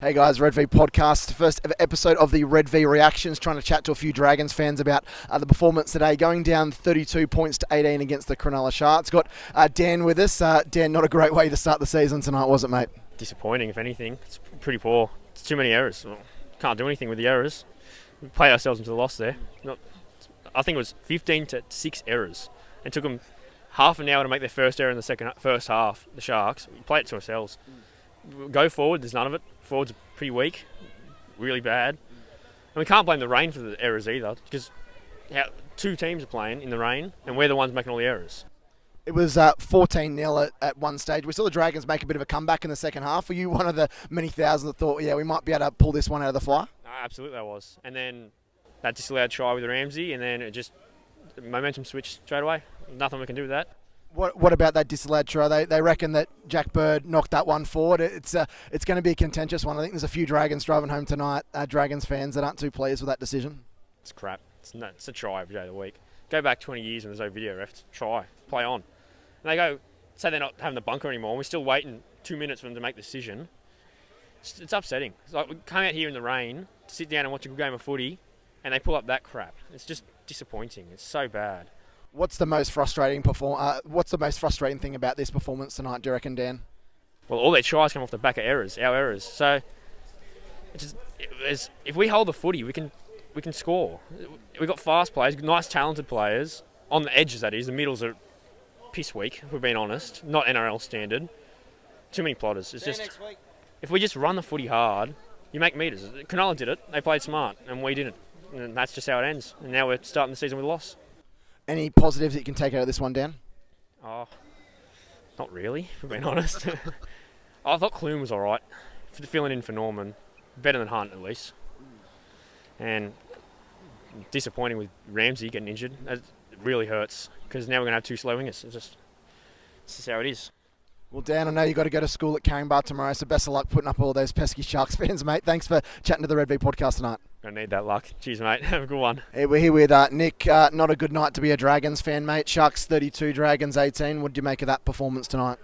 Hey guys, Red V Podcast, first ever episode of the Red V Reactions, trying to chat to a few Dragons fans about the performance today, going down 32 points to 18 against the Cronulla Sharks. Got Dan with us. Dan, not a great way to start the season tonight, was it, mate? Disappointing, if anything. It's pretty poor. It's too many errors. Well, can't do anything with the errors. We played ourselves into the loss there. I think it was 15 to 6 errors. It took them half an hour to make their first error in the first half, the Sharks. We played it to ourselves. Go forward, there's none of it. Forwards are pretty weak, really bad. And we can't blame the rain for the errors either, because two teams are playing in the rain, and we're the ones making all the errors. It was 14-0 at one stage. We saw the Dragons make a bit of a comeback in the second half. Were you one of the many thousands that thought, yeah, we might be able to pull this one out of the fire? Absolutely I was. And then that disallowed try with Ramsey, and then momentum switched straight away. Nothing we can do with that. What about that disallowed try? They reckon that Jack Bird knocked that one forward. It's going to be a contentious one. I think there's a few Dragons driving home tonight, Dragons fans that aren't too pleased with that decision. It's crap. It's a try every day of the week. Go back 20 years when there's no video ref. Try. Play on. And they go, say they're not having the bunker anymore, and we're still waiting 2 minutes for them to make the decision. It's upsetting. It's like we come out here in the rain to sit down and watch a good game of footy, and they pull up that crap. It's just disappointing. It's so bad. What's the most frustrating thing about this performance tonight, do you reckon, Dan? Well, all their tries come off the back of errors, our errors. So if we hold the footy, we can score. We've got fast players, nice talented players on the edges. That is, the middles are piss weak. If we're being honest, not NRL standard. Too many plotters. It's just if we just run the footy hard, you make meters. Cronulla did it. They played smart, and we didn't. And that's just how it ends. And now we're starting the season with a loss. Any positives that you can take out of this one, Dan? Oh, not really, if we're being honest. I thought Clune was all right, filling in for Norman. Better than Hunt, at least. And disappointing with Ramsey getting injured. It really hurts, because now we're going to have two slow wingers. It's just how it is. Well, Dan, I know you've got to go to school at Caringbah tomorrow, so best of luck putting up all those pesky Sharks fans, mate. Thanks for chatting to the Red V Podcast tonight. Don't need that luck. Cheers, mate. Have a good one. Hey, we're here with Nick. Not a good night to be a Dragons fan, mate. Sharks 32, Dragons 18. What did you make of that performance tonight?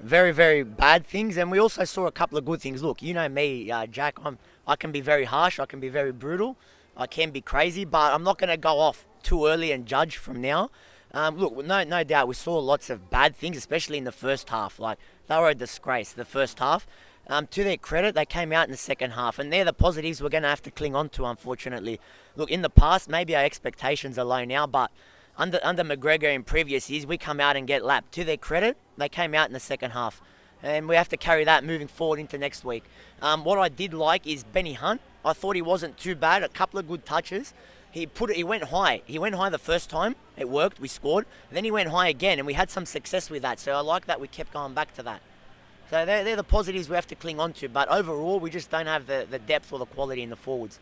Very, very bad things, and we also saw a couple of good things. Look, you know me, Jack. I can be very harsh. I can be very brutal. I can be crazy, but I'm not going to go off too early and judge from now. Look, no doubt we saw lots of bad things, especially in the first half. Like, they were a disgrace, the first half. To their credit, they came out in the second half, and they're the positives we're going to have to cling on to, unfortunately. Look, in the past, maybe our expectations are low now, but under McGregor in previous years, we come out and get lapped. To their credit, they came out in the second half, and we have to carry that moving forward into next week. What I did like is Benny Hunt. I thought he wasn't too bad, a couple of good touches. He went high. He went high the first time. It worked. We scored. Then he went high again, and we had some success with that. So I like that we kept going back to that. So they're the positives we have to cling on to. But overall, we just don't have the depth or the quality in the forwards.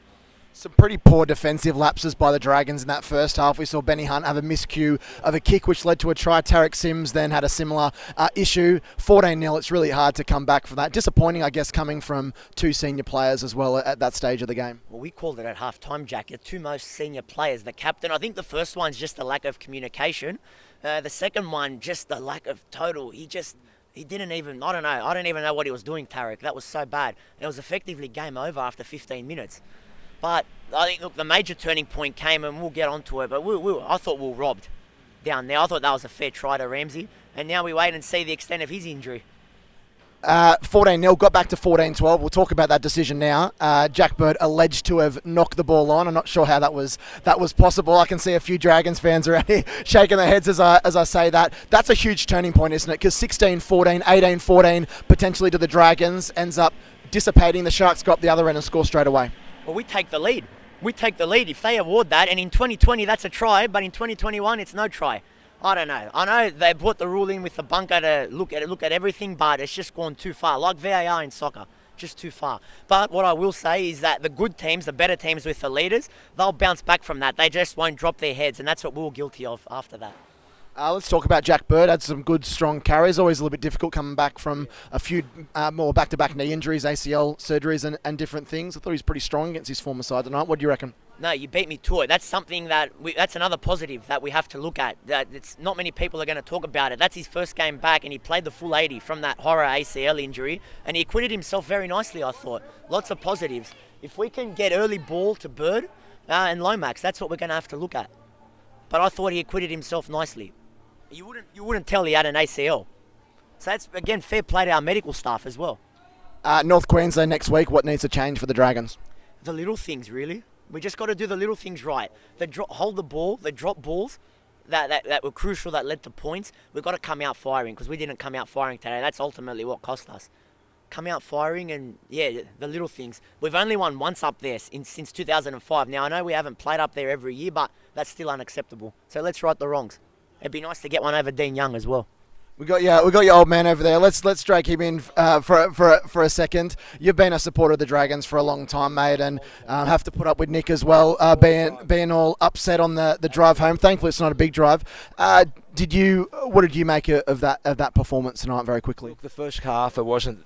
Some pretty poor defensive lapses by the Dragons in that first half. We saw Benny Hunt have a miscue of a kick which led to a try. Tarek Sims then had a similar issue. 14-0, it's really hard to come back from that. Disappointing, I guess, coming from two senior players as well at that stage of the game. Well, we called it at half-time, Jack. Your two most senior players, the captain. I think the first one's just the lack of communication. The second one, just the lack of total. He didn't even, I don't even know what he was doing, Tarek. That was so bad. It was effectively game over after 15 minutes. But I think, look, the major turning point came, and we'll get onto it, but I thought we were robbed down there. I thought that was a fair try to Ramsey, and now we wait and see the extent of his injury. 14-0, got back to 14-12. We'll talk about that decision now. Jack Bird alleged to have knocked the ball on. I'm not sure how that was possible. I can see a few Dragons fans around here shaking their heads as I say that. That's a huge turning point, isn't it? Because 16-14, 18-14, potentially to the Dragons, ends up dissipating. The Sharks go up the other end and score straight away. Well, we take the lead. If they award that, and in 2020 that's a try, but in 2021 it's no try. I don't know. I know they brought the rule in with the bunker to look at everything, but it's just gone too far. Like VAR in soccer, just too far. But what I will say is that the good teams, the better teams with the leaders, they'll bounce back from that. They just won't drop their heads, and that's what we were guilty of after that. Let's talk about Jack Bird. Had some good, strong carries. Always a little bit difficult coming back from a few more back-to-back knee injuries, ACL surgeries and different things. I thought he was pretty strong against his former side tonight. What do you reckon? No, you beat me to it. That's something that's another positive that we have to look at. That it's not many people are going to talk about it. That's his first game back, and he played the full 80 from that horror ACL injury, and he acquitted himself very nicely, I thought. Lots of positives. If we can get early ball to Bird and Lomax, that's what we're going to have to look at. But I thought he acquitted himself nicely. You wouldn't tell he had an ACL. So that's, again, fair play to our medical staff as well. North Queensland next week. What needs to change for the Dragons? The little things, really. We just got to do the little things right. Hold the ball, the drop balls that were crucial, that led to points. We've got to come out firing, because we didn't come out firing today. That's ultimately what cost us. Come out firing, and yeah, the little things. We've only won once up there since 2005. Now, I know we haven't played up there every year, but that's still unacceptable. So let's right the wrongs. It'd be nice to get one over Dean Young as well. We got your old man over there. Let's drag him in for a second. You've been a supporter of the Dragons for a long time, mate, and have to put up with Nick as well, being all upset on the drive home. Thankfully, it's not a big drive. What did you make of that performance tonight? Very quickly. Look, the first half it wasn't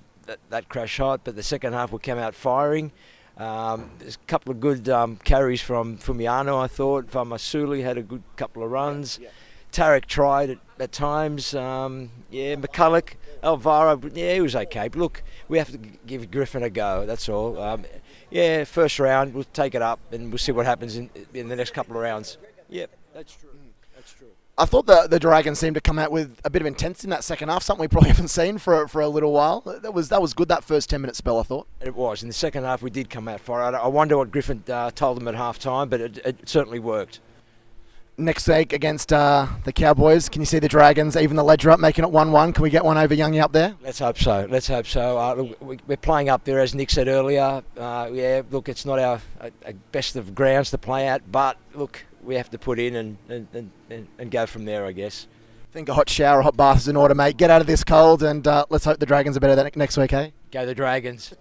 that crash hot, but the second half we came out firing. There's a couple of good carries from Fumiano, I thought. Masuli had a good couple of runs. Yeah. Tarek tried at times. McCulloch, Alvaro, he was okay. But look, we have to give Griffin a go, that's all. First round, we'll take it up and we'll see what happens in the next couple of rounds. Yep, that's true. That's true. I thought the Dragons seemed to come out with a bit of intensity in that second half, something we probably haven't seen for a little while. That was good, that first 10-minute spell, I thought. It was. In the second half, we did come out for it. I wonder what Griffin told them at half-time, but it certainly worked. Next week against the Cowboys, can you see the Dragons even the ledger up, making it 1-1? Can we get one over Youngie up there? Let's hope so. Look, we're playing up there, as Nick said earlier. Look, it's not our best of grounds to play at, but look, we have to put in and go from there, I guess. I think a hot shower, a hot bath is in order, mate. Get out of this cold, and let's hope the Dragons are better next week, eh? Go the Dragons.